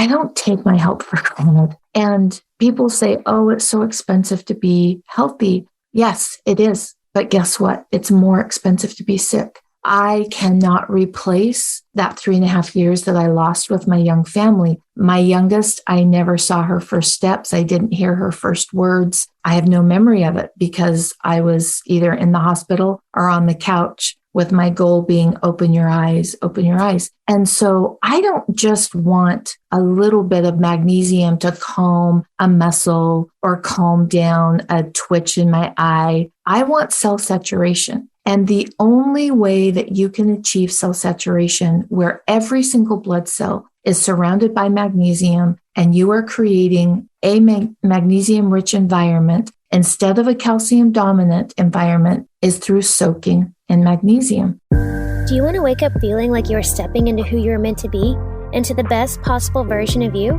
I don't take my health for granted. And people say, oh, it's so expensive to be healthy. Yes, it is. But guess what? It's more expensive to be sick. I cannot replace that 3.5 years that I lost with my young family. My youngest, I never saw her first steps. I didn't hear her first words. I have no memory of it because I was either in the hospital or on the couch with my goal being open your eyes, open your eyes. And so I don't just want a little bit of magnesium to calm a muscle or calm down a twitch in my eye. I want cell saturation. And the only way that you can achieve cell saturation where every single blood cell is surrounded by magnesium and you are creating a magnesium-rich environment instead of a calcium-dominant environment is through soaking in magnesium. Do you want to wake up feeling like you're stepping into who you're meant to be, into the best possible version of you?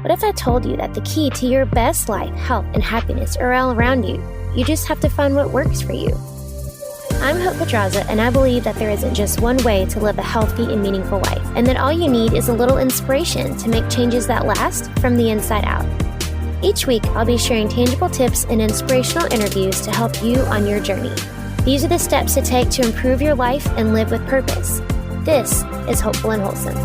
What if I told you that the key to your best life, health, and happiness are all around you? You just have to find what works for you. I'm Hope Pedraza, and I believe that there isn't just one way to live a healthy and meaningful life, and that all you need is a little inspiration to make changes that last from the inside out. Each week, I'll be sharing tangible tips and inspirational interviews to help you on your journey. These are the steps to take to improve your life and live with purpose. This is Hopeful and Wholesome.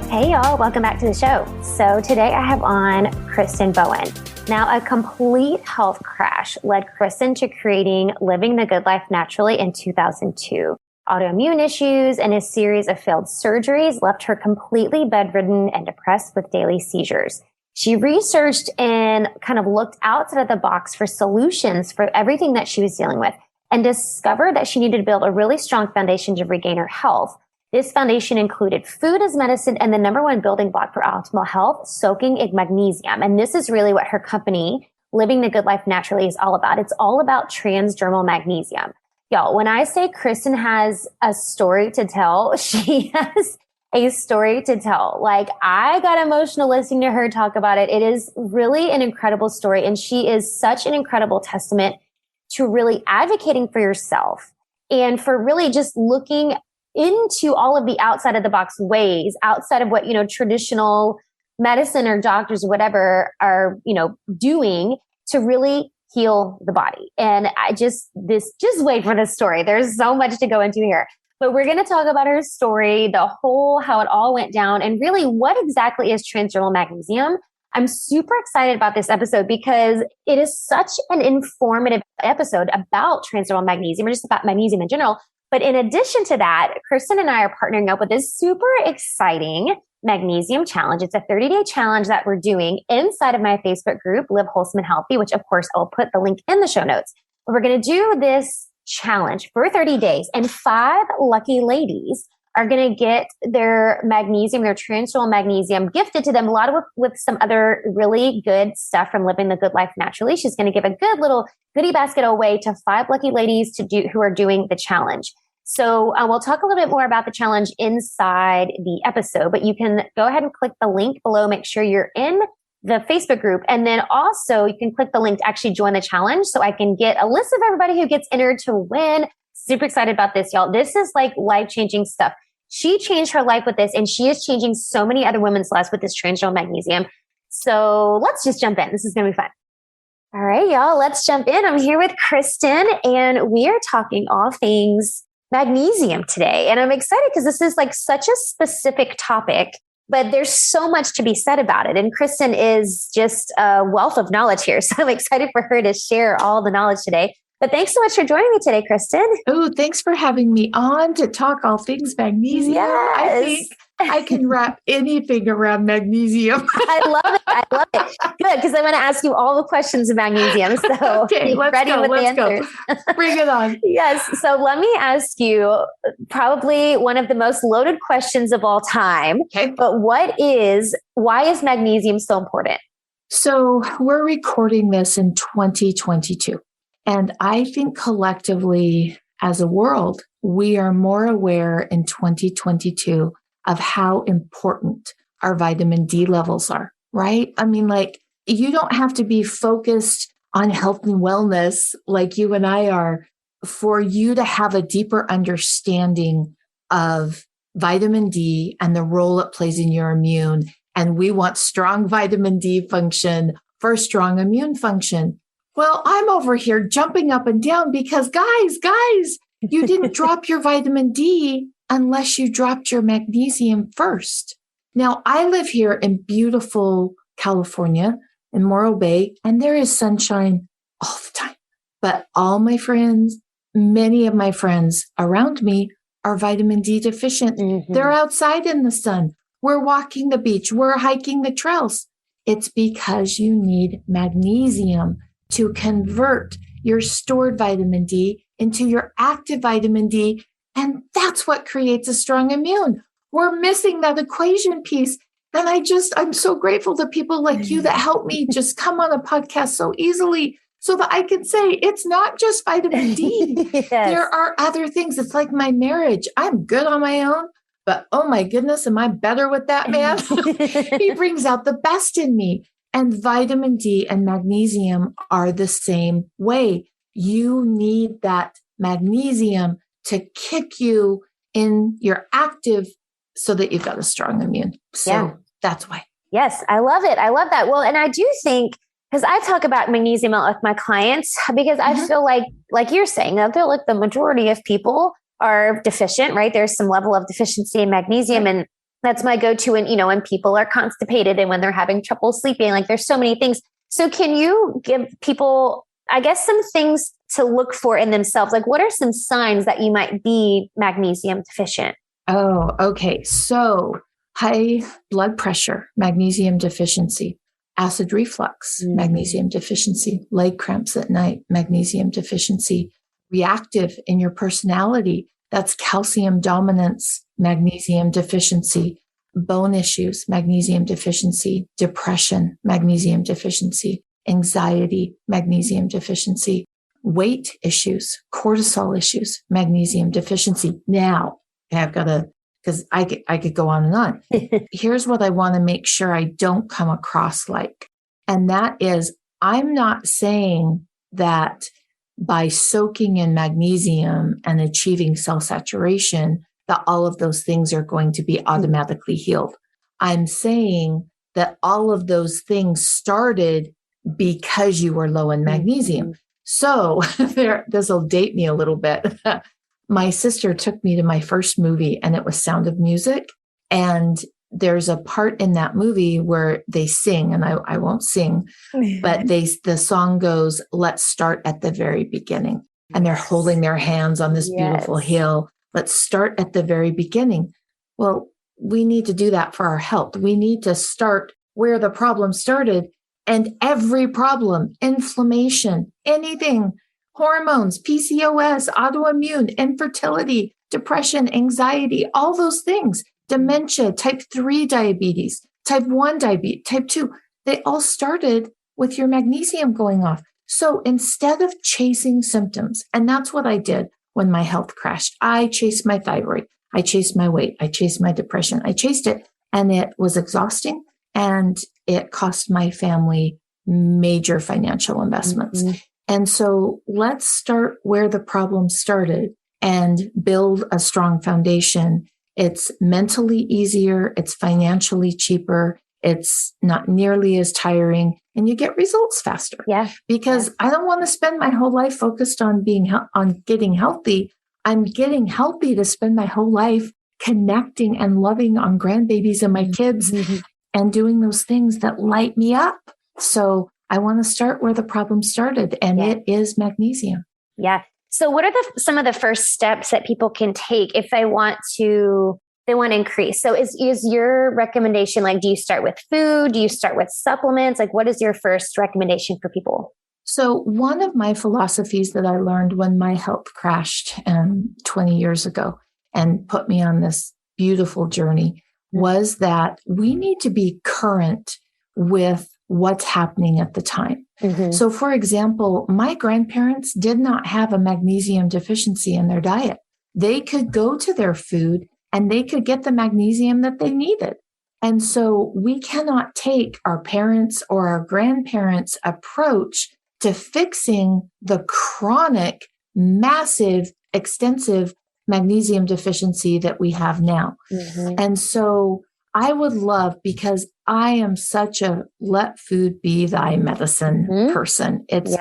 Hey y'all, welcome back to the show. So today I have on Kristen Bowen. Now, a complete health crash led Kristen to creating Living the Good Life Naturally in 2002. Autoimmune issues and a series of failed surgeries left her completely bedridden and depressed with daily seizures. She researched and kind of looked outside of the box for solutions for everything that she was dealing with and discovered that she needed to build a really strong foundation to regain her health. This foundation included food as medicine and the number one building block for optimal health, soaking in magnesium. And this is really what her company, Living the Good Life Naturally, is all about. It's all about transdermal magnesium. Y'all, when I say Kristen has a story to tell, she has a story to tell. Like, I got emotional listening to her talk about it. It is really an incredible story. And she is such an incredible testament to really advocating for yourself and for really just looking into all of the outside of the box ways, outside of what, traditional medicine or doctors or whatever are, doing to really heal the body. And just wait for this story. There's so much to go into here, but we're going to talk about her story, how it all went down, and really what exactly is transdermal magnesium. I'm super excited about this episode because it is such an informative episode about transdermal magnesium or just about magnesium in general. But in addition to that, Kristen and I are partnering up with this super exciting magnesium challenge. It's a 30-day challenge that we're doing inside of my Facebook group, Live Wholesome and Healthy, which of course I'll put the link in the show notes. But we're going to do this challenge for 30 days and 5 lucky ladies are going to get their magnesium, their transdermal magnesium gifted to them, a lot of with some other really good stuff from Living the Good Life Naturally. She's going to give a good little goodie basket away to 5 lucky ladies who are doing the challenge. So we'll talk a little bit more about the challenge inside the episode, but you can go ahead and click the link below. Make sure you're in the Facebook group. And then also you can click the link to actually join the challenge so I can get a list of everybody who gets entered to win. Super excited about this, y'all. This is like life-changing stuff. She changed her life with this, and she is changing so many other women's lives with this transdermal magnesium. So let's just jump in. This is going to be fun. All right, y'all, let's jump in. I'm here with Kristen, and we are talking all things magnesium today. And I'm excited because this is like such a specific topic, but there's so much to be said about it. And Kristen is just a wealth of knowledge here. So I'm excited for her to share all the knowledge today. But thanks so much for joining me today, Kristen. Oh, thanks for having me on to talk all things magnesium. Yes. I think I can wrap anything around magnesium. I love it. Good, because I'm going to ask you all the questions of magnesium. So okay, let's go. Bring it on. Yes. So let me ask you probably one of the most loaded questions of all time. Okay. But why is magnesium so important? So we're recording this in 2022. And I think collectively as a world, we are more aware in 2022 of how important our vitamin D levels are, right? I mean, like, you don't have to be focused on health and wellness like you and I are for you to have a deeper understanding of vitamin D and the role it plays in your immune. And we want strong vitamin D function for strong immune function. Well, I'm over here jumping up and down because guys, you didn't drop your vitamin D unless you dropped your magnesium first. Now, I live here in beautiful California in Morro Bay, and there is sunshine all the time. But all my friends, many of my friends around me are vitamin D deficient. Mm-hmm. They're outside in the sun. We're walking the beach. We're hiking the trails. It's because you need magnesium to convert your stored vitamin D into your active vitamin D. And that's what creates a strong immune. We're missing that equation piece. And I'm so grateful to people like you that help me just come on a podcast so easily so that I can say it's not just vitamin D. Yes. There are other things. It's like my marriage. I'm good on my own, but oh my goodness, am I better with that man? He brings out the best in me. And vitamin D and magnesium are the same way. You need that magnesium to kick you in your active so that you've got a strong immune. So that's why. Yes, I love it. I love that. Well, and I do think, because I talk about magnesium a lot with my clients, because I feel like you're saying, I feel like the majority of people are deficient, right? There's some level of deficiency in magnesium. And that's my go-to when people are constipated and when they're having trouble sleeping, like there's so many things. So can you give people, I guess, some things to look for in themselves? Like what are some signs that you might be magnesium deficient? Oh, okay. So high blood pressure, magnesium deficiency, acid reflux, magnesium deficiency, leg cramps at night, magnesium deficiency, reactive in your personality, that's calcium dominance, magnesium deficiency, bone issues, magnesium deficiency, depression, magnesium deficiency, anxiety, magnesium deficiency, weight issues, cortisol issues, magnesium deficiency. Now, I've got to, because I could go on and on. Here's what I want to make sure I don't come across like, and that is, I'm not saying that by soaking in magnesium and achieving cell saturation, that all of those things are going to be automatically healed. I'm saying that all of those things started because you were low in magnesium. So this will date me a little bit. My sister took me to my first movie and it was Sound of Music. And there's a part in that movie where they sing, and I won't sing, but the song goes, let's start at the very beginning. And they're holding their hands on this beautiful hill. Let's start at the very beginning. Well, we need to do that for our health. We need to start where the problem started. And every problem, inflammation, anything, hormones, PCOS, autoimmune, infertility, depression, anxiety, all those things, dementia, type 3 diabetes, type 1 diabetes, type 2, they all started with your magnesium going off. So instead of chasing symptoms, and that's what I did when my health crashed, I chased my thyroid, I chased my weight, I chased my depression, I chased it, and it was exhausting, and it cost my family major financial investments. And so let's start where the problem started and build a strong foundation. It's mentally easier. It's financially cheaper. It's not nearly as tiring, and you get results faster. Yeah. Because I don't want to spend my whole life focused on on getting healthy. I'm getting healthy to spend my whole life connecting and loving on grandbabies and my kids and doing those things that light me up. So I want to start where the problem started, and it is magnesium. Yeah. So what are some of the first steps that people can take if they want to increase? So is your recommendation, like, do you start with food? Do you start with supplements? Like, what is your first recommendation for people? So one of my philosophies that I learned when my health crashed 20 years ago and put me on this beautiful journey was that we need to be current with what's happening at the time. So for example, my grandparents did not have a magnesium deficiency in their diet. They could go to their food and they could get the magnesium that they needed. And so we cannot take our parents' or our grandparents' approach to fixing the chronic, massive, extensive magnesium deficiency that we have now. Mm-hmm. And so I would love, because I am such a let food be thy medicine person. It's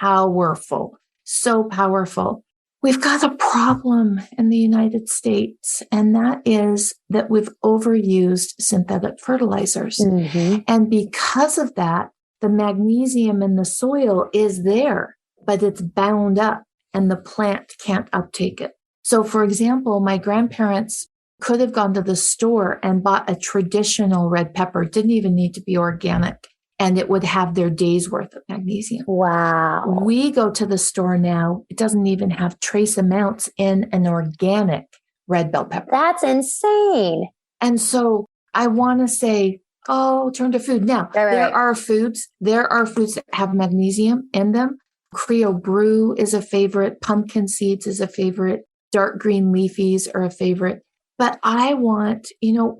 powerful, so powerful. We've got a problem in the United States, and that is that we've overused synthetic fertilizers. Mm-hmm. And because of that, the magnesium in the soil is there, but it's bound up and the plant can't uptake it. So, for example, my grandparents could have gone to the store and bought a traditional red pepper. It didn't even need to be organic, and it would have their day's worth of magnesium. Wow. We go to the store now, it doesn't even have trace amounts in an organic red bell pepper. That's insane. And so I want to say, turn to food. Now, there are foods that have magnesium in them. Creole brew is a favorite. Pumpkin seeds is a favorite. Dark green leafies are a favorite. But I want,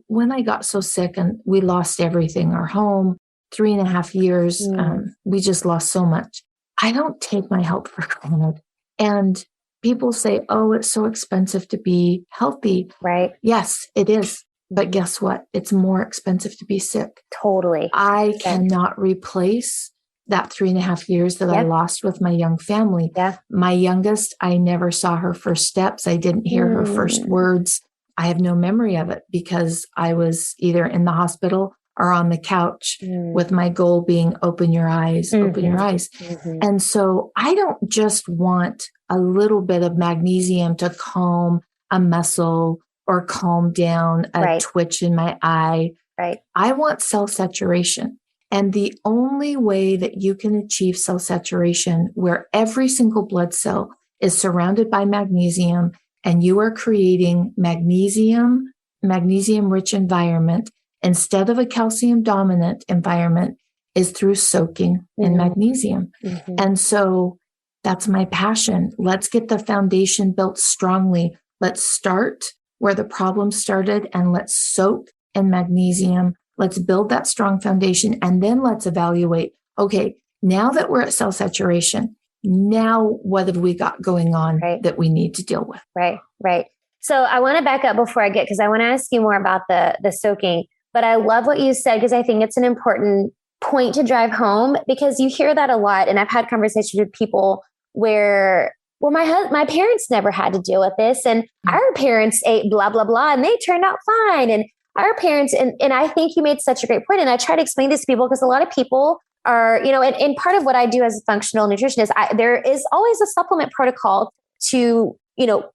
when I got so sick and we lost everything, our home, 3.5 years, we just lost so much. I don't take my health for granted. And people say, it's so expensive to be healthy. Right. Yes, it is. But guess what? It's more expensive to be sick. Totally. I cannot replace that 3.5 years that I lost with my young family. Yeah. My youngest, I never saw her first steps. I didn't hear her first words. I have no memory of it because I was either in the hospital or on the couch with my goal being open your eyes, open your eyes. Mm-hmm. And so I don't just want a little bit of magnesium to calm a muscle or calm down a twitch in my eye. Right. I want cell saturation. And the only way that you can achieve cell saturation where every single blood cell is surrounded by magnesium and you are creating magnesium-rich environment instead of a calcium-dominant environment is through soaking in magnesium. Mm-hmm. And so that's my passion. Let's get the foundation built strongly. Let's start where the problem started and let's soak in magnesium. Let's build that strong foundation and then let's evaluate, okay, now that we're at cell saturation, now what have we got going on that we need to deal with? Right. So I want to back up before I because I want to ask you more about the soaking, but I love what you said because I think it's an important point to drive home because you hear that a lot. And I've had conversations with people where, well, my parents never had to deal with this and our parents ate blah, blah, blah, and they turned out fine. And our parents, and I think you made such a great point. And I try to explain this to people because a lot of people are, and part of what I do as a functional nutritionist, there is always a supplement protocol to,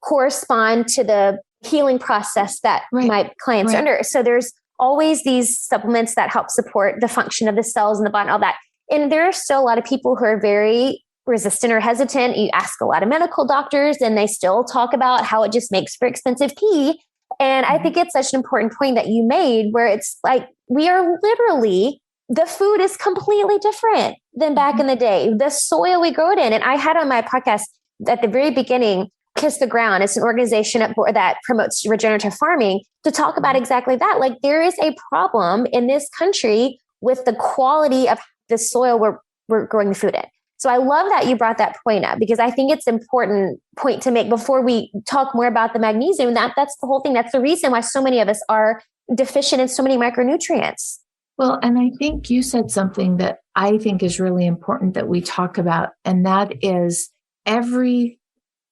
correspond to the healing process that my clients are under. So there's always these supplements that help support the function of the cells in the body and all that. And there are still a lot of people who are very resistant or hesitant. You ask a lot of medical doctors and they still talk about how it just makes for expensive tea. And I think it's such an important point that you made where it's like, we are literally, the food is completely different than back in the day. The soil we grow it in. And I had on my podcast at the very beginning, Kiss the Ground. It's an organization that promotes regenerative farming to talk about exactly that. Like there is a problem in this country with the quality of the soil we're growing the food in. So I love that you brought that point up because I think it's an important point to make before we talk more about the magnesium. That's the whole thing. That's the reason why so many of us are deficient in so many micronutrients. Well, and I think you said something that I think is really important that we talk about, and that is every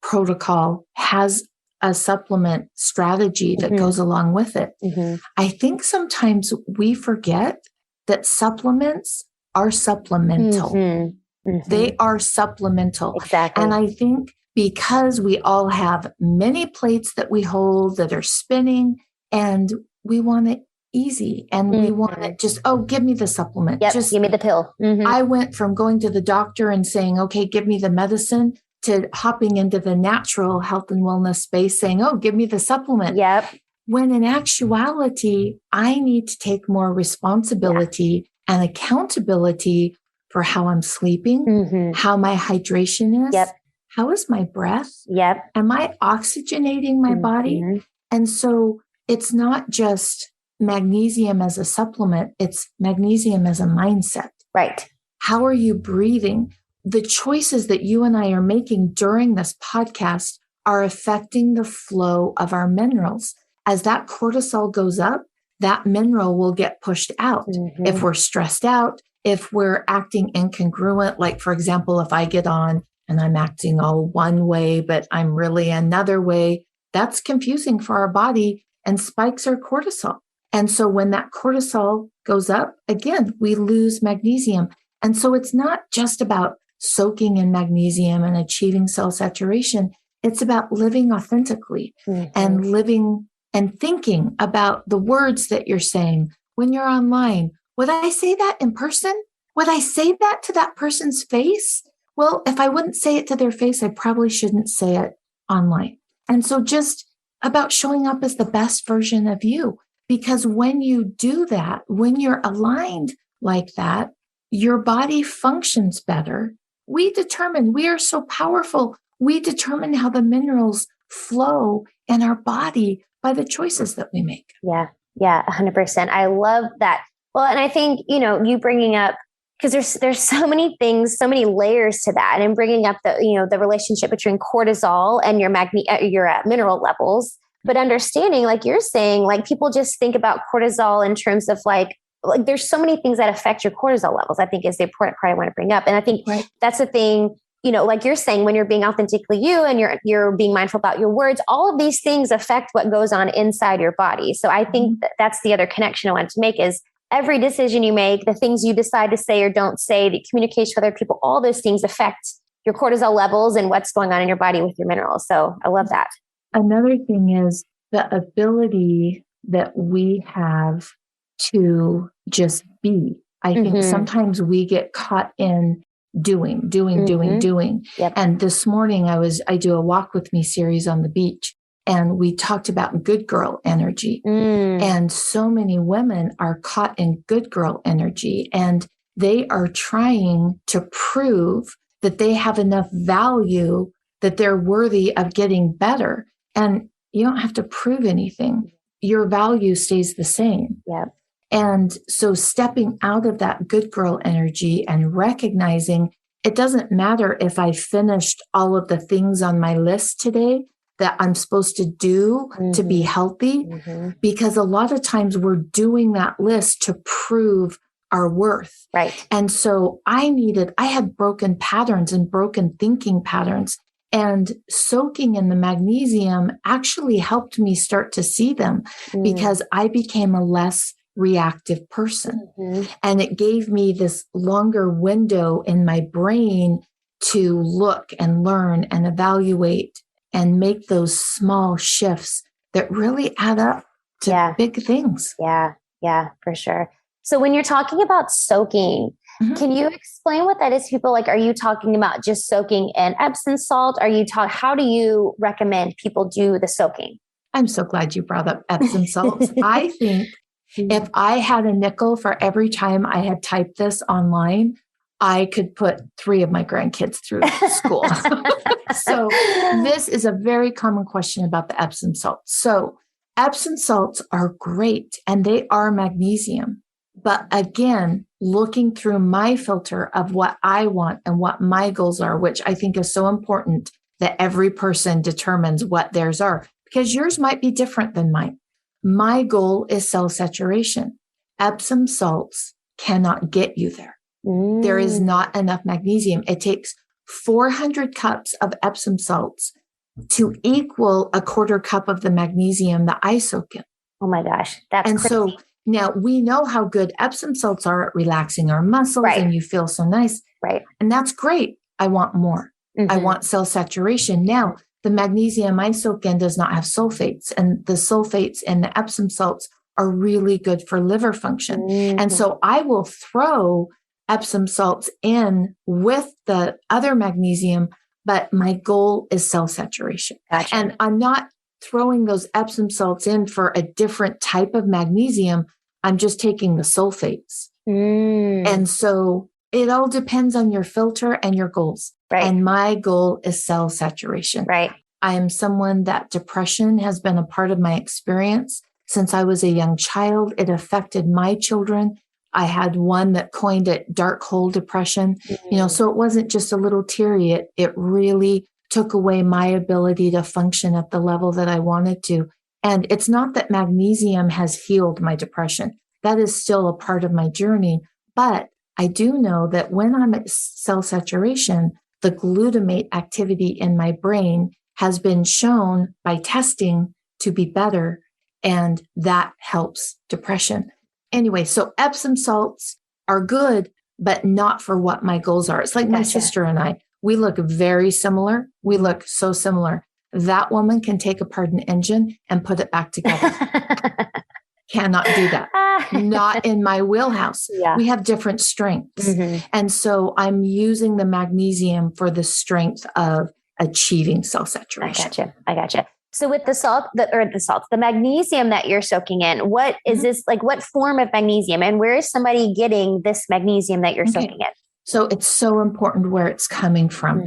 protocol has a supplement strategy that goes along with it. Mm-hmm. I think sometimes we forget that supplements are supplemental. Mm-hmm. They are supplemental. Exactly. And I think because we all have many plates that we hold that are spinning and we want it easy and we want it just, give me the supplement. Yep, just give me the pill. Mm-hmm. I went from going to the doctor and saying, okay, give me the medicine to hopping into the natural health and wellness space saying, give me the supplement. Yep. When in actuality, I need to take more responsibility and accountability for how I'm sleeping, how my hydration is, how is my breath, am I oxygenating my body? And so it's not just magnesium as a supplement, it's magnesium as a mindset. Right. How are you breathing? The choices that you and I are making during this podcast are affecting the flow of our minerals. As that cortisol goes up, that mineral will get pushed out. If we're stressed out, if we're acting incongruent, like for example, if I get on and I'm acting all one way, but I'm really another way, that's confusing for our body and spikes our cortisol. And so when that cortisol goes up, again, we lose magnesium. And so it's not just about soaking in magnesium and achieving cell saturation. It's about living authentically and living and thinking about the words that you're saying when you're online. Would I say that in person? Would I say that to that person's face? Well, if I wouldn't say it to their face, I probably shouldn't say it online. And so just about showing up as the best version of you. Because when you do that, when you're aligned like that, your body functions better. We are so powerful. We determine how the minerals flow in our body by the choices that we make. Yeah. Yeah. 100%. I love that. Well, and I think, you bringing up, because there's so many things, so many layers to that, and bringing up the relationship between cortisol and your mineral levels, but understanding, like you're saying, like people just think about cortisol in terms of like there's so many things that affect your cortisol levels, I think is the important part I want to bring up. And I think that's the thing, like you're saying, when you're being authentically you and you're being mindful about your words, all of these things affect what goes on inside your body. So I think that's the other connection I wanted to make is every decision you make, the things you decide to say or don't say, the communication with other people, all those things affect your cortisol levels and what's going on in your body with your minerals. So I love that. Another thing is the ability that we have to just be. I think sometimes we get caught in doing. Yep. And this morning I do a walk with me series on the beach, and we talked about good girl energy. And so many women are caught in good girl energy, and they are trying to prove that they have enough value, that they're worthy of getting better. And you don't have to prove anything. Your value stays the same. Yep. And so stepping out of that good girl energy and recognizing it doesn't matter if I finished all of the things on my list today that I'm supposed to do to be healthy, because a lot of times we're doing that list to prove our worth. Right. And so I had broken patterns and broken thinking patterns, and soaking in the magnesium actually helped me start to see them because I became a less reactive person. And it gave me this longer window in my brain to look and learn and evaluate and make those small shifts that really add up to big things. Yeah, for sure. So when you're talking about soaking, can you explain what that is to people? Like, are you talking about just soaking in Epsom salt? How do you recommend people do the soaking? I'm so glad you brought up Epsom salts. I think if I had a nickel for every time I had typed this online, I could put 3 of my grandkids through school. So this is a very common question about the Epsom salts. So Epsom salts are great and they are magnesium. But again, looking through my filter of what I want and what my goals are, which I think is so important that every person determines what theirs are, because yours might be different than mine. My goal is cell saturation. Epsom salts cannot get you there. There is not enough magnesium. It takes 400 cups of Epsom salts to equal a quarter cup of the magnesium that I soak in. Oh my gosh. That's crazy. So now we know how good Epsom salts are at relaxing our muscles and you feel so nice. Right. And that's great. I want more. I want cell saturation. Now, the magnesium I soak in does not have sulfates, and the sulfates in the Epsom salts are really good for liver function. And so I will throw Epsom salts in with the other magnesium, but my goal is cell saturation. Gotcha. And I'm not throwing those Epsom salts in for a different type of magnesium. I'm just taking the sulfates. And so it all depends on your filter and your goals. Right. And my goal is cell saturation. Right. I am someone that depression has been a part of my experience since I was a young child. It affected my children. I had one that coined it dark hole depression, so it wasn't just a little teary. It really took away my ability to function at the level that I wanted to. And it's not that magnesium has healed my depression. That is still a part of my journey. But I do know that when I'm at cell saturation, the glutamate activity in my brain has been shown by testing to be better. And that helps depression. Anyway, so Epsom salts are good, but not for what my goals are. It's like my sister and I, we look very similar. We look so similar. That woman can take apart an engine and put it back together. Cannot do that. Not in my wheelhouse. Yeah. We have different strengths. And so I'm using the magnesium for the strength of achieving cell saturation. I gotcha. So with the magnesium that you're soaking in, what is this, like what form of magnesium, and where is somebody getting this magnesium that you're soaking in? So it's so important where it's coming from.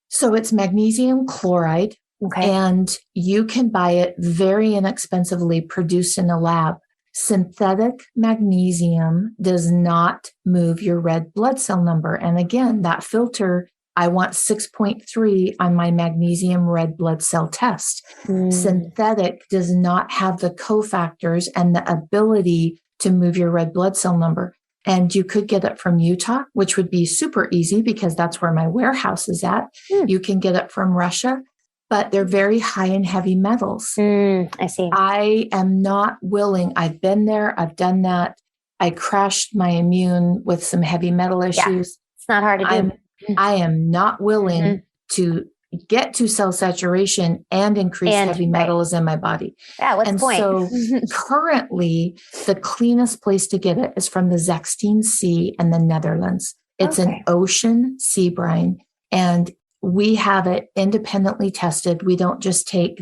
So it's magnesium chloride. And you can buy it very inexpensively produced in a lab. Synthetic magnesium does not move your red blood cell number. And again, that filter, I want 6.3 on my magnesium red blood cell test. Synthetic does not have the cofactors and the ability to move your red blood cell number. And you could get it from Utah, which would be super easy because that's where my warehouse is at. You can get it from Russia, but they're very high in heavy metals. I see. I am not willing. I've been there. I've done that. I crashed my immune with some heavy metal issues. Yeah, it's not hard to do. I am not willing to get to cell saturation and increase heavy metals in my body. Yeah, what's the point? So currently, the cleanest place to get it is from the Zechstein Sea in the Netherlands. It's an ocean sea brine, and we have it independently tested. We don't just take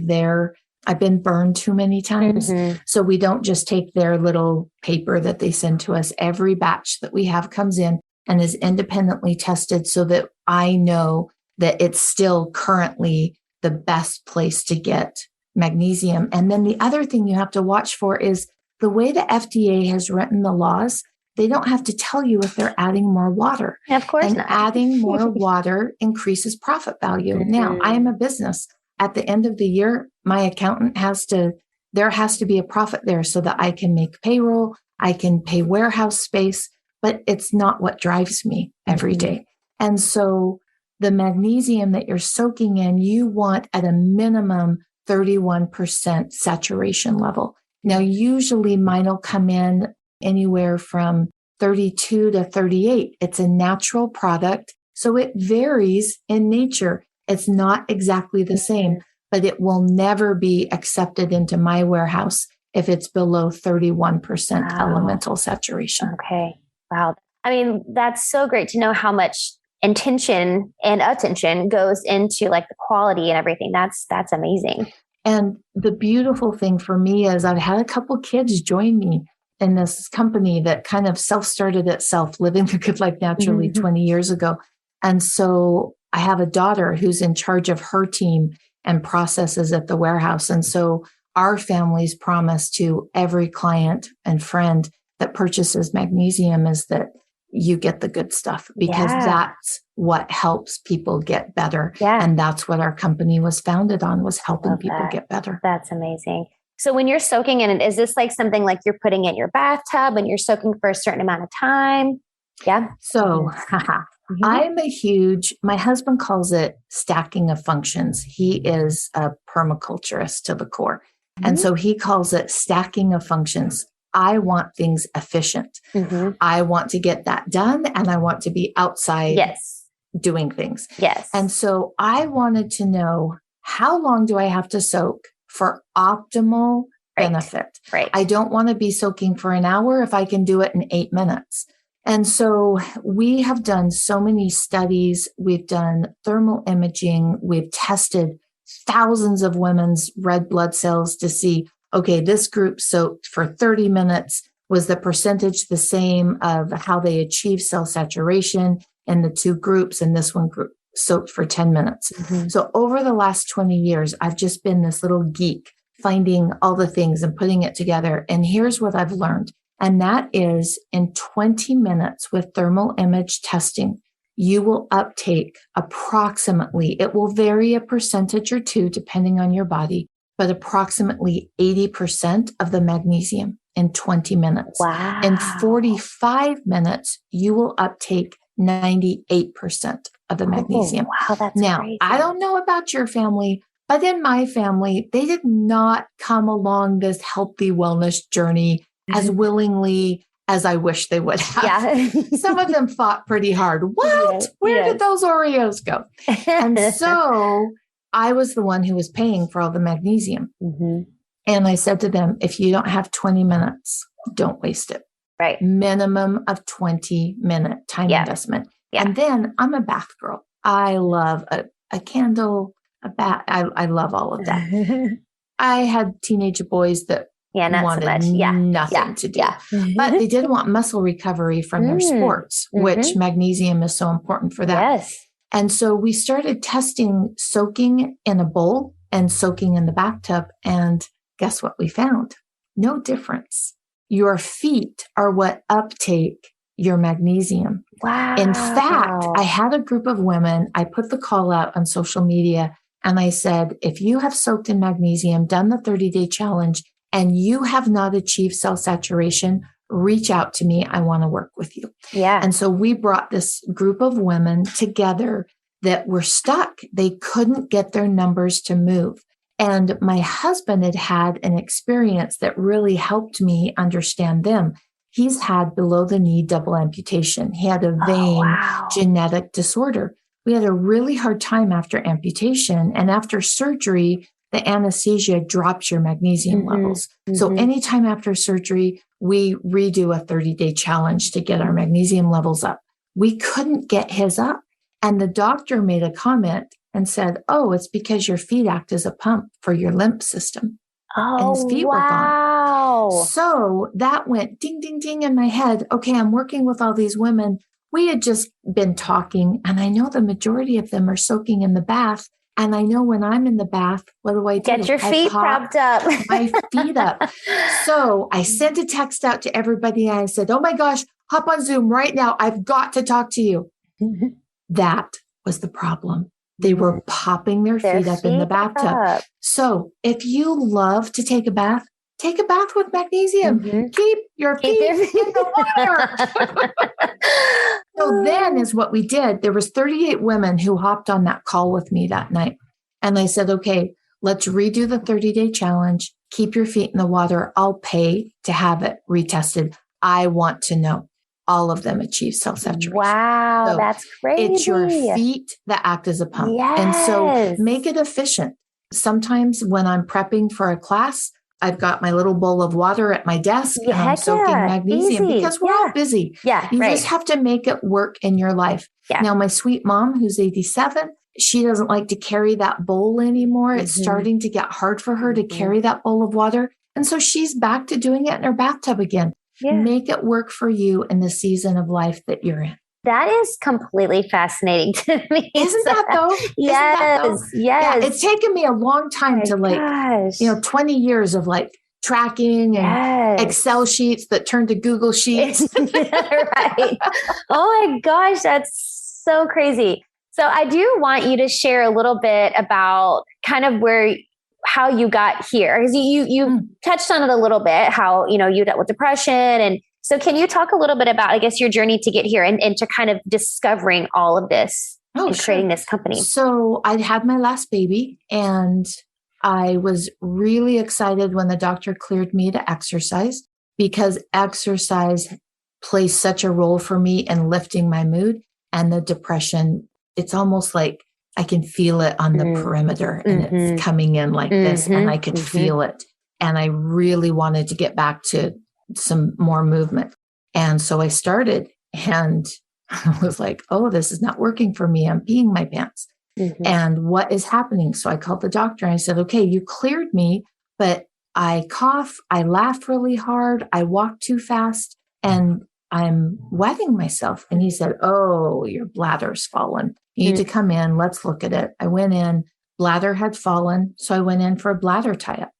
I've been burned too many times. So we don't just take their little paper that they send to us. Every batch that we have comes in and is independently tested so that I know that it's still currently the best place to get magnesium. And then the other thing you have to watch for is the way the FDA has written the laws. They don't have to tell you if they're adding more water. Of course not. Adding more water increases profit value. Now, I am a business. At the end of the year, my accountant there has to be a profit there so that I can make payroll, I can pay warehouse space, but it's not what drives me every day. And so the magnesium that you're soaking in, you want at a minimum 31% saturation level. Now, usually mine will come in anywhere from 32 to 38. It's a natural product, so it varies in nature. It's not exactly the same, but it will never be accepted into my warehouse if it's below 31% elemental saturation. Okay. Wow. I mean, that's so great to know how much intention and attention goes into like the quality and everything. That's amazing. And the beautiful thing for me is I've had a couple kids join me in this company that kind of self-started itself, living the good life naturally 20 years ago. And so I have a daughter who's in charge of her team and processes at the warehouse. And so our family's promise to every client and friend that purchases magnesium is that you get the good stuff, because that's what helps people get better. And that's what our company was founded on, was helping people get better. That's amazing. So when you're soaking in it, is this like something like you're putting in your bathtub and you're soaking for a certain amount of time? Yeah. So my husband calls it stacking of functions. He is a permaculturist to the core. And so he calls it stacking of functions. I want things efficient. I want to get that done, and I want to be outside doing things. And so I wanted to know, how long do I have to soak for optimal benefit? I don't want to be soaking for an hour if I can do it in 8 minutes. And so we have done so many studies. We've done thermal imaging. We've tested thousands of women's red blood cells to see, okay, this group soaked for 30 minutes. Was the percentage the same of how they achieved cell saturation in the two groups? And this one group soaked for 10 minutes. So over the last 20 years, I've just been this little geek finding all the things and putting it together. And here's what I've learned. And that is, in 20 minutes with thermal image testing, you will uptake approximately, it will vary a percentage or two depending on your body, but approximately 80% of the magnesium in 20 minutes. Wow. In 45 minutes, you will uptake 98% of the magnesium. Wow, that's now, crazy. I don't know about your family, but in my family, they did not come along this healthy wellness journey as willingly as I wish they would have. Yeah. Some of them fought pretty hard. What? Yes, Where yes. did those Oreos go? And so I was the one who was paying for all the magnesium. Mhm. And I said to them, if you don't have 20 minutes, don't waste it. Right. Minimum of 20-minute time investment. Yeah. And then I'm a bath girl. I love a candle, a bath. I love all of that. I had teenage boys that not wanted so much. nothing to do. Yeah. But they did want muscle recovery from their sports, which magnesium is so important for that. Yes. And so we started testing soaking in a bowl and soaking in the bathtub. And guess what we found? No difference. Your feet are what uptake your magnesium. Wow. In fact, I had a group of women, I put the call out on social media and I said, if you have soaked in magnesium, done the 30-day challenge, and you have not achieved cell saturation, reach out to me. I want to work with you. Yeah. And so we brought this group of women together that were stuck. They couldn't get their numbers to move. And my husband had had an experience that really helped me understand them. He's had below the knee double amputation. He had a vein genetic disorder. We had a really hard time after amputation, and after surgery, the anesthesia drops your magnesium levels. So anytime after surgery, we redo a 30-day challenge to get our magnesium levels up. We couldn't get his up. And the doctor made a comment and said, oh, it's because your feet act as a pump for your lymph system. And his feet were gone. So that went ding, ding, ding in my head. Okay, I'm working with all these women. We had just been talking, and I know the majority of them are soaking in the bath. And I know when I'm in the bath, what do? Get your feet propped up. My feet up. So I sent a text out to everybody. And I said, oh my gosh, hop on Zoom right now. I've got to talk to you. That was the problem. They were popping their feet up in the bathtub. So if you love to take a bath with magnesium. Keep your feet in the water. So then is what we did. There was 38 women who hopped on that call with me that night. And I said, okay, let's redo the 30-day challenge. Keep your feet in the water. I'll pay to have it retested. I want to know. All of them achieve cell saturation. Wow, so that's crazy. It's your feet that act as a pump. Yes. And so make it efficient. Sometimes when I'm prepping for a class, I've got my little bowl of water at my desk and I'm soaking magnesium because we're all busy. You just have to make it work in your life. Now, my sweet mom, who's 87, she doesn't like to carry that bowl anymore. It's starting to get hard for her to carry that bowl of water. And so she's back to doing it in her bathtub again. Make it work for you in the season of life that you're in. That is completely fascinating to me. Isn't that though? Yes. Yeah, it's taken me a long time to 20 years of tracking and Excel sheets that turned to Google Sheets. Right. Oh my gosh, that's so crazy. So I do want you to share a little bit about kind of how you got here, because you touched on it a little bit, how, you dealt with depression. And so can you talk a little bit about, I guess, your journey to get here and to kind of discovering all of this and creating this company? So I'd had my last baby and I was really excited when the doctor cleared me to exercise, because exercise plays such a role for me in lifting my mood and the depression. It's almost like I can feel it on the perimeter and it's coming in like this and I could feel it. And I really wanted to get back to some more movement. And so I started and I was like, oh, this is not working for me. I'm peeing my pants. And what is happening? So I called the doctor and I said, okay, you cleared me, but I cough, I laugh really hard, I walk too fast, and I'm wetting myself. And he said, oh, your bladder's fallen. You need to come in. Let's look at it. I went in, bladder had fallen. So I went in for a bladder tie-up.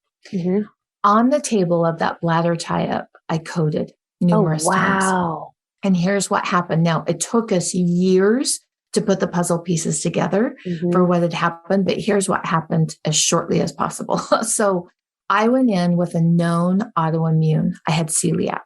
On the table of that bladder tie-up, I coded numerous times. And here's what happened. Now, it took us years to put the puzzle pieces together for what had happened. But here's what happened as shortly as possible. So I went in with a known autoimmune. I had celiac.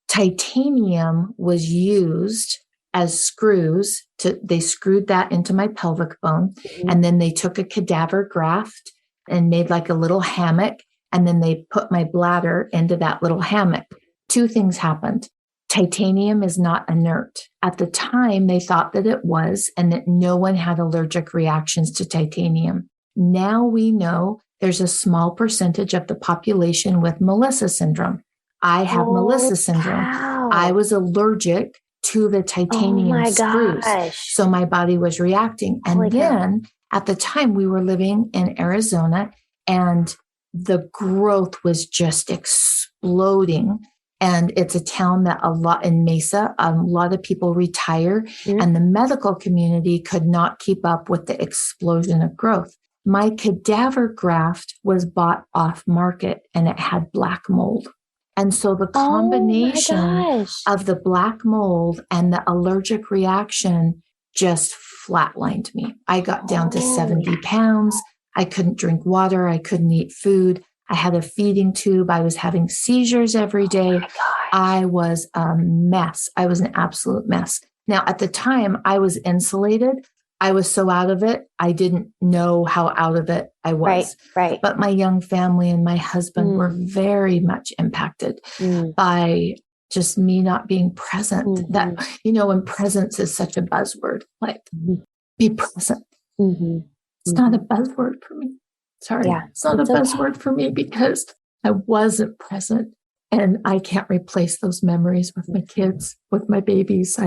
Titanium was used as screws they screwed that into my pelvic bone. And then they took a cadaver graft and made like a little hammock. And then they put my bladder into that little hammock. Two things happened. Titanium is not inert. At the time, they thought that it was, and that no one had allergic reactions to titanium. Now we know there's a small percentage of the population with Melissa syndrome. I have Melissa syndrome. Wow. I was allergic to the titanium screws. So my body was reacting. And then at the time we were living in Arizona and the growth was just exploding. And it's a town that in Mesa, a lot of people retire and the medical community could not keep up with the explosion of growth. My cadaver graft was bought off market and it had black mold. And so the combination of the black mold and the allergic reaction just flatlined me. I got down to 70 pounds. I couldn't drink water. I couldn't eat food. I had a feeding tube. I was having seizures every day. I was a mess. I was an absolute mess. Now, at the time, I was insulated. I was so out of it. I didn't know how out of it I was. Right. But my young family and my husband were very much impacted by just me not being present. That, when presence is such a buzzword, like be present. It's not a buzzword for me. Sorry. It's not a buzzword for me because I wasn't present and I can't replace those memories with my kids, with my babies.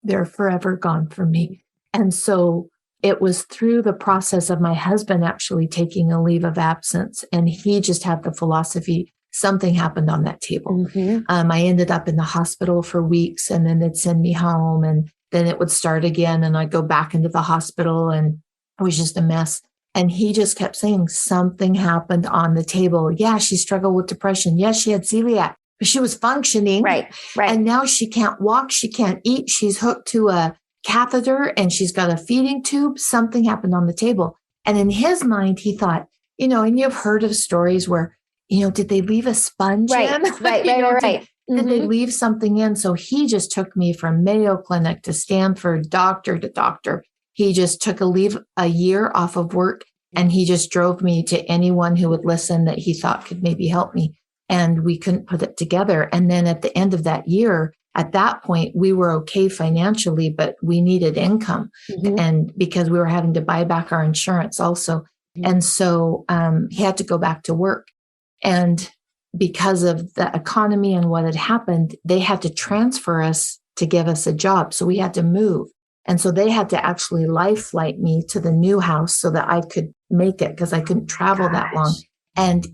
They're forever gone from me. And so it was through the process of my husband actually taking a leave of absence. And he just had the philosophy, something happened on that table. I ended up in the hospital for weeks and then they'd send me home and then it would start again. And I'd go back into the hospital and it was just a mess. And he just kept saying something happened on the table. Yeah, she struggled with depression. Yes, she had celiac, but she was functioning. Right. And now she can't walk. She can't eat. She's hooked to a catheter and she's got a feeding tube. Something happened on the table. And in his mind, he thought, and you've heard of stories where, did they leave a sponge in? Right. Did they leave something in? So he just took me from Mayo Clinic to Stanford, doctor to doctor. He just took a year off of work and he just drove me to anyone who would listen that he thought could maybe help me. And we couldn't put it together. And then at the end of that year, at that point, we were okay financially, but we needed income. And because we were having to buy back our insurance also. And so he had to go back to work. And because of the economy and what had happened, they had to transfer us to give us a job. So we had to move. And so they had to actually life flight me to the new house so that I could make it because I couldn't travel that long. And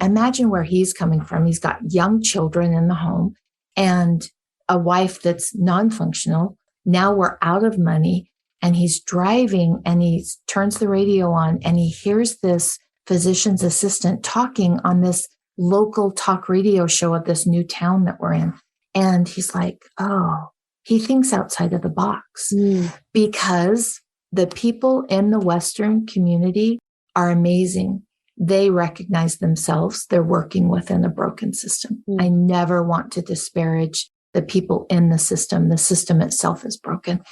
imagine where he's coming from. He's got young children in the home and a wife that's non-functional. Now we're out of money and he's driving and he turns the radio on and he hears this physician's assistant talking on this local talk radio show of this new town that we're in. And he's like, he thinks outside of the box because the people in the Western community are amazing. They recognize themselves. They're working within a broken system. I never want to disparage the people in the system. The system itself is broken.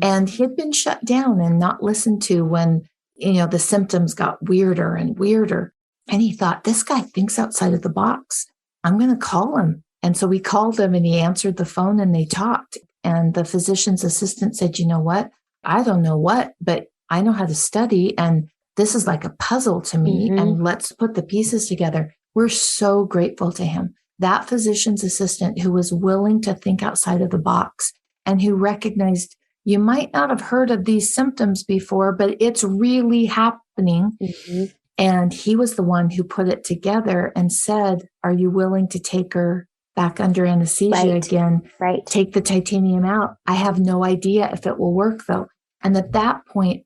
And he had been shut down and not listened to when, the symptoms got weirder and weirder. And he thought, this guy thinks outside of the box. I'm going to call him. And so we called him and he answered the phone and they talked. And the physician's assistant said, you know what? I don't know what, but I know how to study. And this is like a puzzle to me. And let's put the pieces together. We're so grateful to him. That physician's assistant who was willing to think outside of the box and who recognized you might not have heard of these symptoms before, but it's really happening. And he was the one who put it together and said, are you willing to take her back under anesthesia again? Take the titanium out. I have no idea if it will work though. And at that point,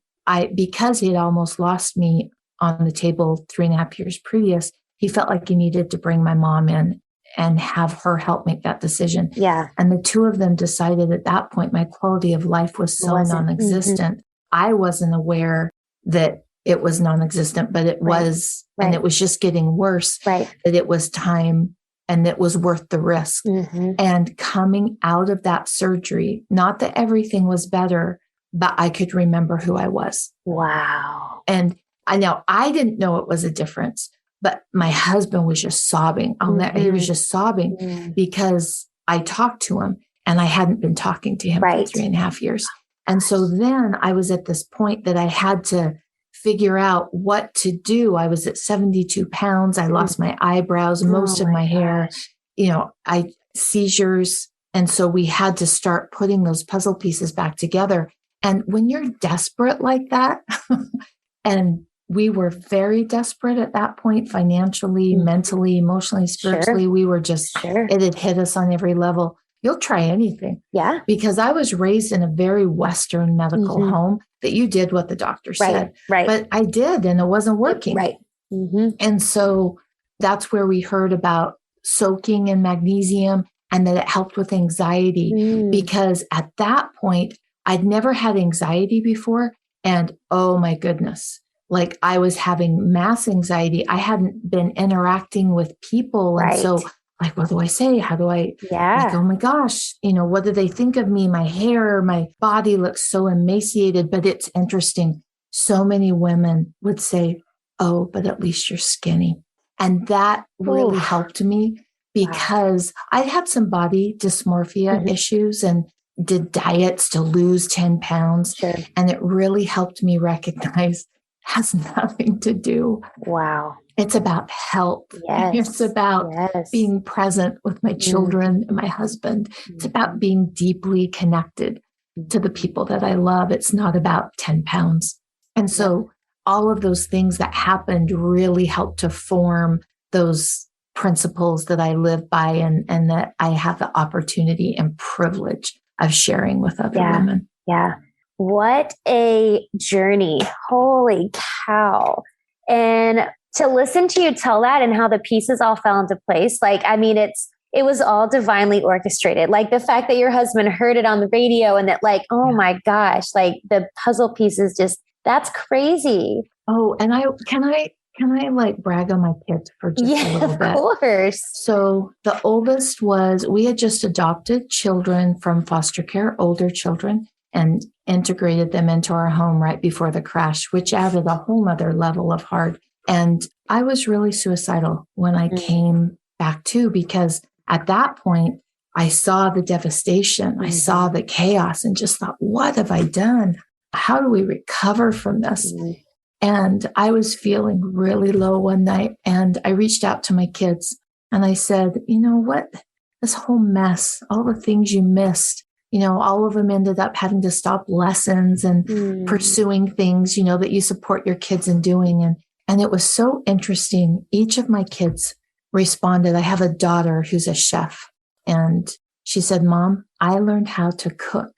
because he had almost lost me on the table 3.5 years previous, he felt like he needed to bring my mom in and have her help make that decision. Yeah. And the two of them decided at that point, my quality of life was so non-existent. I wasn't aware that it was non-existent, but it was, and it was just getting worse, that it was time and it was worth the risk. And coming out of that surgery, not that everything was better, but I could remember who I was. Wow. And I know I didn't know it was a difference, but my husband was just sobbing. He was just sobbing because I talked to him and I hadn't been talking to him for 3.5 years. And so then I was at this point that I had to figure out what to do. I was at 72 pounds. I lost my eyebrows, most of my hair, seizures. And so we had to start putting those puzzle pieces back together. And when you're desperate like that, and we were very desperate at that point, financially, mentally, emotionally, spiritually, we were just, it had hit us on every level. You'll try anything. Yeah. Because I was raised in a very Western medical home that you did what the doctor said. But I did, and it wasn't working. And so that's where we heard about soaking in magnesium and that it helped with anxiety. Because at that point, I'd never had anxiety before. And oh my goodness, like I was having mass anxiety. I hadn't been interacting with people. And so like, what do I say? How do I, like, oh my gosh, what do they think of me? My hair, my body looks so emaciated, but it's interesting. So many women would say, oh, but at least you're skinny. And that really helped me because I had some body dysmorphia issues and did diets to lose 10 pounds. And it really helped me recognize it has nothing to do. Wow. It's about health. It's about being present with my children and my husband. It's about being deeply connected to the people that I love. It's not about 10 pounds. And so all of those things that happened really helped to form those principles that I live by and that I have the opportunity and privilege of sharing with other women. Yeah. What a journey. Holy cow. And to listen to you tell that and how the pieces all fell into place. Like, I mean, it was all divinely orchestrated. Like the fact that your husband heard it on the radio and that like, oh my gosh, like the puzzle pieces that's crazy. Oh, and can I like brag on my kids for just a little bit? Of course. So the oldest we had just adopted children from foster care, older children, and integrated them into our home right before the crash, which added a whole nother level of hard. And I was really suicidal when I came back to, because at that point, I saw the devastation. I saw the chaos and just thought, what have I done? How do we recover from this? And I was feeling really low one night, and I reached out to my kids and I said, you know what? This whole mess, all the things you missed, all of them ended up having to stop lessons and pursuing things, that you support your kids in doing. And it was so interesting. Each of my kids responded. I have a daughter who's a chef, and she said, Mom, I learned how to cook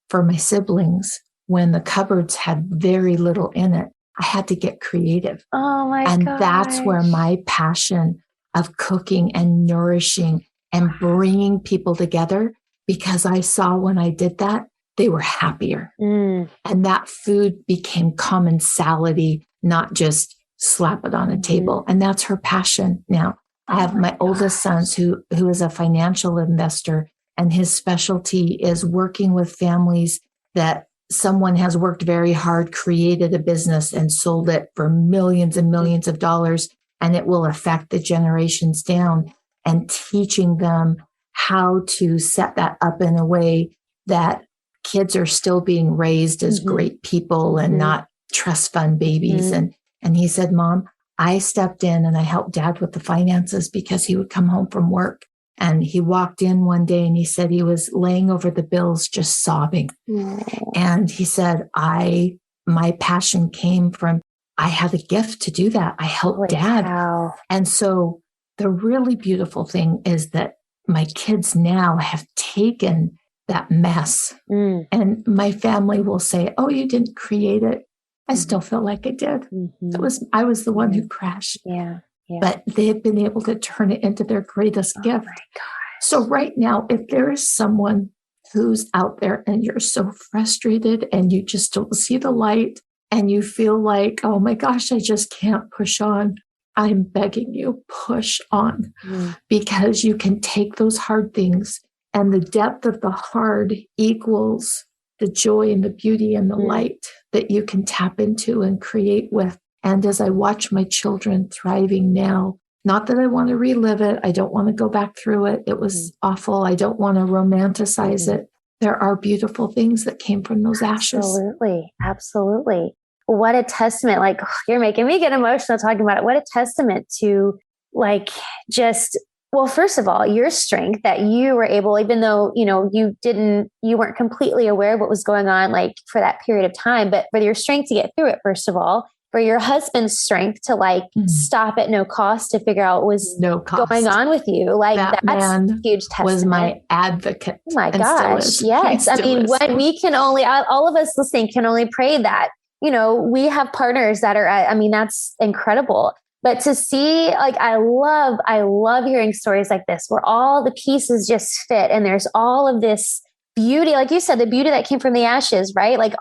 for my siblings when the cupboards had very little in it. I had to get creative. Oh my And gosh. that's where my passion of cooking and nourishing and bringing people together, because I saw when I did that, they were happier. And that food became commensality, not just slap it on a table. And that's her passion now. I have my oldest son who is a financial investor, and his specialty is working with families that someone has worked very hard, created a business and sold it for millions and millions of dollars, and it will affect the generations down, and teaching them how to set that up in a way that kids are still being raised as great people and not trust fund babies. And he said, Mom, I stepped in and I helped Dad with the finances because he would come home from work. And he walked in one day and he said he was laying over the bills, just sobbing. And he said, my passion came from, I had a gift to do that. I helped Dad. Wow. And so the really beautiful thing is that my kids now have taken that mess, and my family will say, oh, you didn't create it. I still feel like I did. I was the one who crashed. but they've been able to turn it into their greatest gift. So right now, if there is someone who's out there and you're so frustrated and you just don't see the light and you feel like, oh my gosh, I just can't push on, I'm begging you, push on, because you can take those hard things, and the depth of the hard equals the joy and the beauty and the light that you can tap into and create with. And as I watch my children thriving now, not that I want to relive it, I don't want to go back through it, it was awful, I don't want to romanticize it. There are beautiful things that came from those ashes. Absolutely. What a testament. Like, you're making me get emotional talking about it. What a testament to, like, just, well, first of all, your strength that you were able, even though, you weren't completely aware of what was going on, like, for that period of time, but for your strength to get through it, first of all, for your husband's strength to, like, stop at no cost to figure out what was going on with you. Like, that's a huge testament. Was my advocate. Oh my gosh. Yes. I mean, what we can only, all of us listening can only pray that, we have partners that are, that's incredible. But to see, like, I love hearing stories like this, where all the pieces just fit and there's all of this beauty, like you said, the beauty that came from the ashes, right? Like,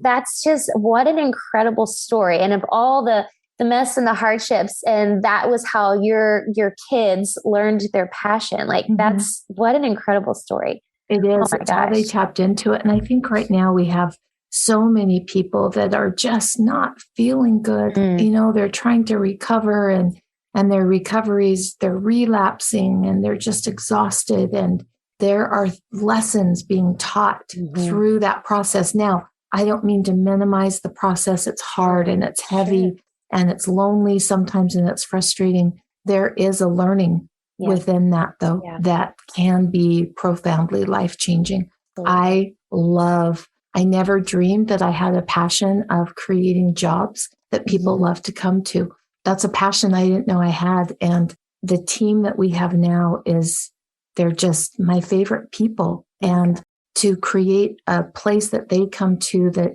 that's just, what an incredible story. And of all the mess and the hardships, and that was how your kids learned their passion. Like, that's, what an incredible story. It is. It's how they tapped into it. And I think right now we have so many people that are just not feeling good. They're trying to recover, and their recoveries, they're relapsing, and they're just exhausted. And there are lessons being taught through that process. Now, I don't mean to minimize the process. It's hard and it's heavy and it's lonely sometimes and it's frustrating. There is a learning within that, though, that can be profoundly life-changing. I never dreamed that I had a passion of creating jobs that people love to come to. That's a passion I didn't know I had. And the team that we have now they're just my favorite people. And to create a place that they come to that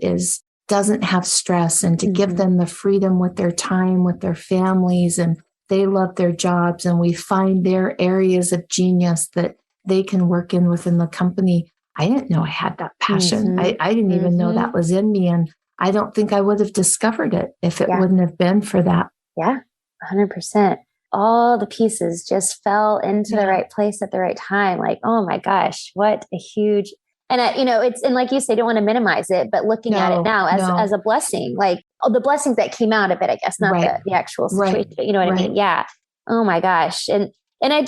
doesn't have stress, and to give them the freedom with their time, with their families, and they love their jobs, and we find their areas of genius that they can work in within the company. I didn't know I had that passion. I didn't even know that was in me. And I don't think I would have discovered it if it wouldn't have been for that. Yeah, 100%. All the pieces just fell into the right place at the right time. Like, oh my gosh, what a huge, and it's, and like you say, don't want to minimize it, but looking at it now as a blessing, like the blessings that came out of it, I guess, not the actual situation, but you know what I mean? Yeah. Oh my gosh. And I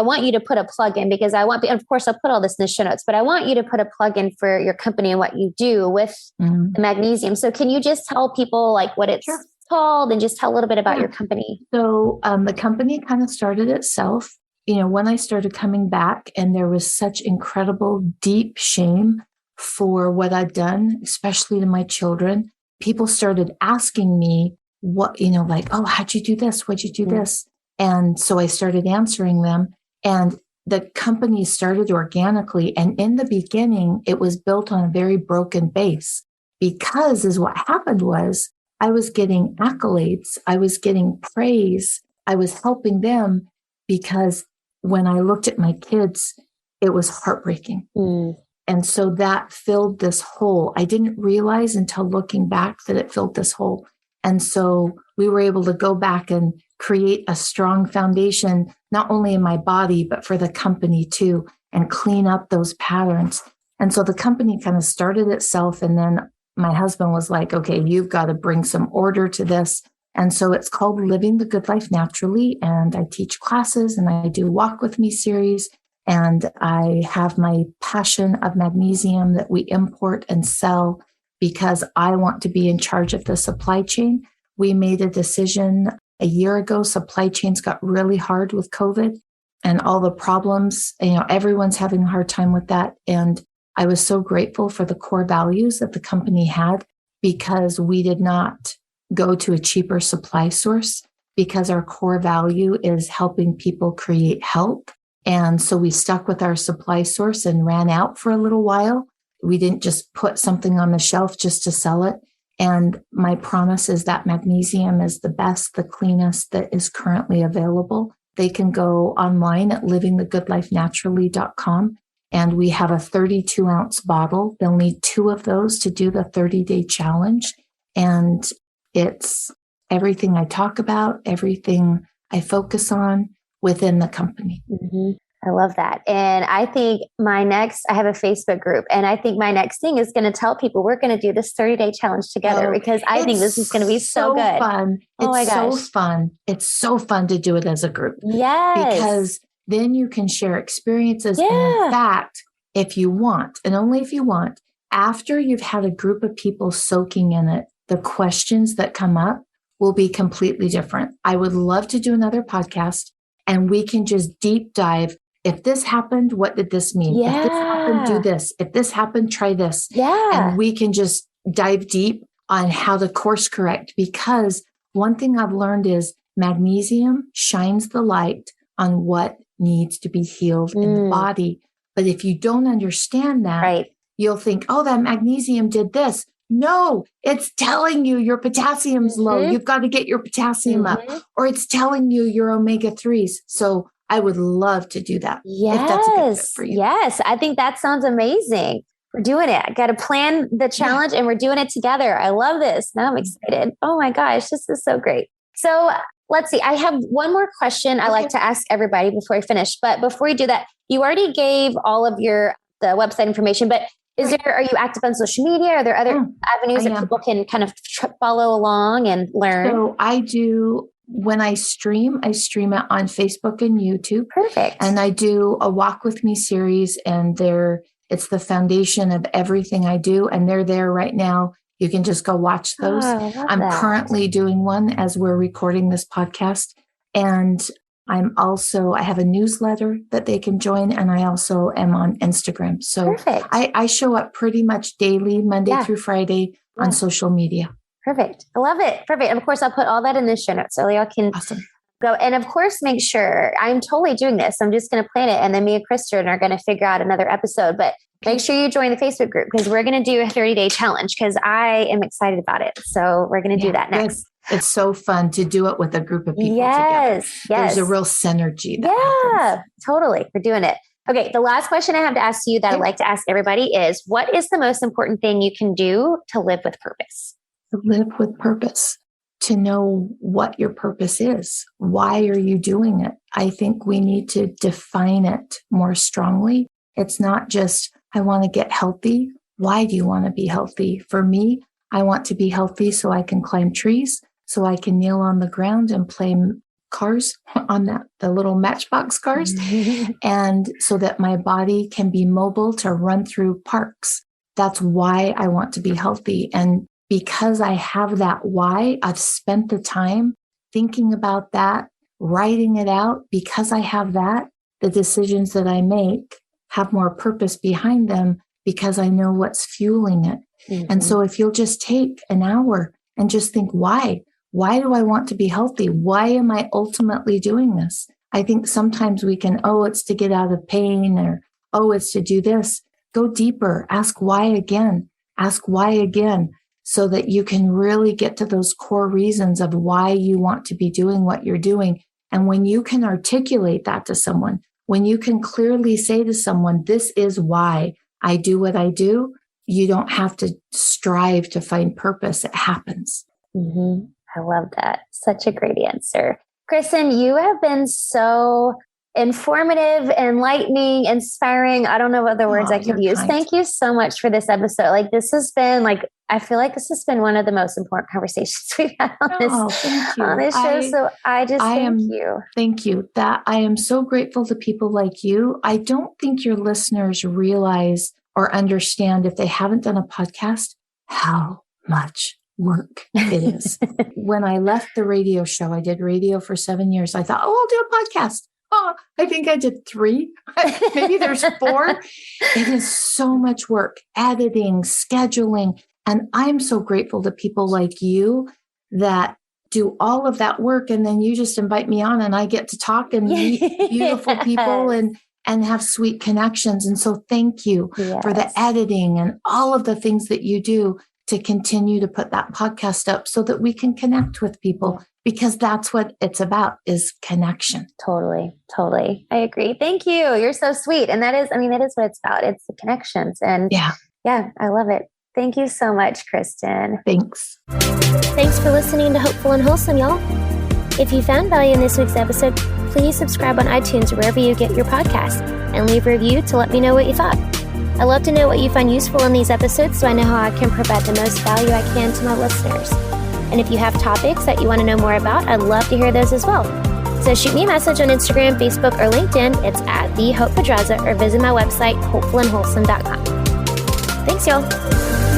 want you to put a plug in, because and of course I'll put all this in the show notes, but I want you to put a plug in for your company and what you do with the magnesium. So can you just tell people, like, what it's called, and just tell a little bit about your company? So the company kind of started itself, when I started coming back, and there was such incredible, deep shame for what I'd done, especially to my children. People started asking me what, like, oh, how'd you do this? What'd you do this? And so I started answering them, and the company started organically. And in the beginning, it was built on a very broken base, because what happened was I was getting accolades. I was getting praise. I was helping them, because when I looked at my kids, it was heartbreaking. And so that filled this hole. I didn't realize until looking back that it filled this hole. And so we were able to go back and create a strong foundation, not only in my body, but for the company too, and clean up those patterns. And so the company kind of started itself. And then my husband was like, okay, you've got to bring some order to this. And so it's called Living the Good Life Naturally. And I teach classes, and I do Walk With Me series. And I have my passion of magnesium that we import and sell, because I want to be in charge of the supply chain. We made a decision a year ago. Supply chains got really hard with COVID and all the problems. Everyone's having a hard time with that. And I was so grateful for the core values that the company had, because we did not go to a cheaper supply source, because our core value is helping people create health. And so we stuck with our supply source and ran out for a little while. We didn't just put something on the shelf just to sell it. And my promise is that magnesium is the best, the cleanest that is currently available. They can go online at livingthegoodlifenaturally.com. And we have a 32-ounce bottle. They'll need 2 of those to do the 30-day challenge. And it's everything I talk about, everything I focus on within the company. Mm-hmm. I love that. And I think I have a Facebook group, and I think my next thing is going to tell people we're going to do this 30-day challenge together, because I think this is going to be so good. Fun. Oh my gosh. So fun. It's so fun to do it as a group. Yes. Because then you can share experiences. Yeah. And in fact, if you want, and only if you want, after you've had a group of people soaking in it, the questions that come up will be completely different. I would love to do another podcast, and we can just deep dive. If this happened, what did this mean? Yeah. If this happened, do this. If this happened, try this. Yeah. And we can just dive deep on how to course correct, because one thing I've learned is magnesium shines the light on what needs to be healed in the body. But if you don't understand that, right, you'll think, oh, that magnesium did this. No, it's telling you your potassium's low. You've got to get your potassium up. Or it's telling you your omega-3s. So I would love to do that. Yes. If that's a good fit for you. Yes. I think that sounds amazing. We're doing it. I got to plan the challenge and we're doing it together. I love this. Now I'm excited. Oh my gosh, this is so great. So let's see. I have one more question I like to ask everybody before we finish. But before we do that, you already gave all of the website information, but are you active on social media? Are there other avenues that people can kind of follow along and learn? So I do. When I stream it on Facebook and YouTube. Perfect. And I do a Walk With Me series, and it's the foundation of everything I do. And they're there right now. You can just go watch those. I'm currently doing one as we're recording this podcast. And I have a newsletter that they can join. And I also am on Instagram. So I show up pretty much daily, Monday through Friday on social media. Perfect. I love it. Perfect. And of course, I'll put all that in the show notes so y'all can go. And of course, make sure I'm totally doing this. I'm just going to plan it. And then me and Kristen are going to figure out another episode. But make sure you join the Facebook group, because we're going to do a 30-day challenge, because I am excited about it. So we're going to do that next. It's so fun to do it with a group of people together. Yes. There's a real synergy. That happens. Totally. We're doing it. Okay. The last question I have to ask you that I'd like to ask everybody is, what is the most important thing you can do to live with purpose? To live with purpose, to know what your purpose is. Why are you doing it? I think we need to define it more strongly. It's not just, I want to get healthy. Why do you want to be healthy? For me, I want to be healthy so I can climb trees, so I can kneel on the ground and play cars on the little matchbox cars. And so that my body can be mobile to run through parks. That's why I want to be healthy. And because I have that why, I've spent the time thinking about that, writing it out. Because I have that, the decisions that I make have more purpose behind them, because I know what's fueling it. And so if you'll just take an hour and just think, why? Why do I want to be healthy? Why am I ultimately doing this? I think sometimes we can, it's to get out of pain, or, it's to do this. Go deeper. Ask why again. Ask why again. So that you can really get to those core reasons of why you want to be doing what you're doing. And when you can articulate that to someone, when you can clearly say to someone, this is why I do what I do, you don't have to strive to find purpose. It happens. I love that. Such a great answer. Kristen, you have been so informative, enlightening, inspiring. I don't know what other words I could use. Kind. Thank you so much for this episode. This has been I feel like this has been one of the most important conversations we've had on this show. So I just thank you. Thank you. That I am so grateful to people like you. I don't think your listeners realize or understand, if they haven't done a podcast, how much work it is. When I left the radio show, I did radio for 7 years. I thought, I'll do a podcast. I think I did 3. Maybe there's 4. It is so much work, editing, scheduling. And I'm so grateful to people like you that do all of that work. And then you just invite me on and I get to talk and meet beautiful people and have sweet connections. And so thank you for the editing and all of the things that you do to continue to put that podcast up so that we can connect with people, because that's what it's about, is connection. Totally. I agree. Thank you. You're so sweet. And that is what it's about. It's the connections. And yeah, I love it. Thank you so much, Kristen. Thanks. Thanks for listening to Hopeful and Wholesome, y'all. If you found value in this week's episode, please subscribe on iTunes or wherever you get your podcasts, and leave a review to let me know what you thought. I love to know what you find useful in these episodes so I know how I can provide the most value I can to my listeners. And if you have topics that you want to know more about, I'd love to hear those as well. So shoot me a message on Instagram, Facebook, or LinkedIn. It's @TheHopePedraza, or visit my website, hopefulandwholesome.com. Thanks, y'all.